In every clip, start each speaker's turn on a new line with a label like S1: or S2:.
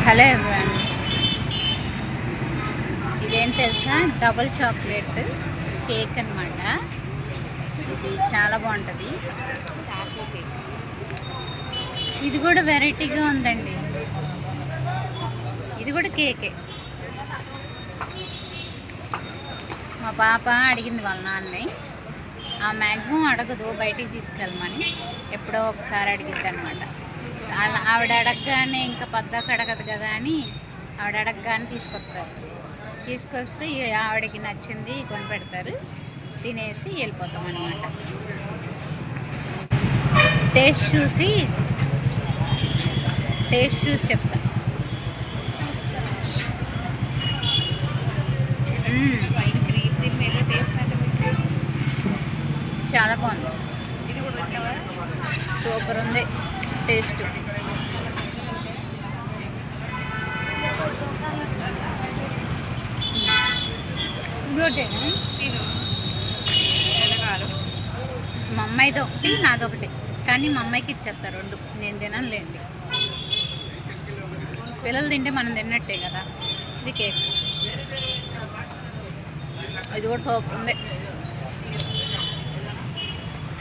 S1: Hello everyone, ఇదేంటి తెలుసా? Double chocolate cake అన్నమాట. ఇది చాలా బాగుంటుంది. ఇది కూడా వెరైటీగా ఉందండి. ఇది కూడా కేకే. మా పాప అడిగింది వాళ్ళ నాన్నని. మ్యాక్సిమం అడగదు, బయటికి తీసుకెళ్ళమని. ఎప్పుడో ఒకసారి అడిగిద్ది అనమాట. ఆవిడ అడగగానే ఇంకా పద్దాక అడగదు కదా అని ఆవిడ అడగగానే తీసుకొస్తే ఆవిడకి నచ్చింది కొని పెడతారు, తినేసి వెళ్ళిపోతాం అనమాట. టేస్ట్ చూసి చెప్తా. చాలా బాగుంది, సూపర్ ఉంది టేస్ట్. మా అమ్మాయిది ఒకటి, నాదొకటి. కానీ మా అమ్మాయికి ఇచ్చేస్తారు రెండు, నేను తినలేండి. పిల్లలు తింటే మనం తిన్నట్టే కదా. ఇది కేక్, ఇది కూడా సూపర్ ఉంది.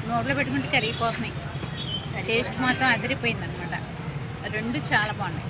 S1: నోట్లో పెట్టుకుంటే కరిగిపోతున్నాయి. టేస్ట్ మాత్రం అదిరిపోయింది అనమాట. రెండు చాలా బాగున్నాయి.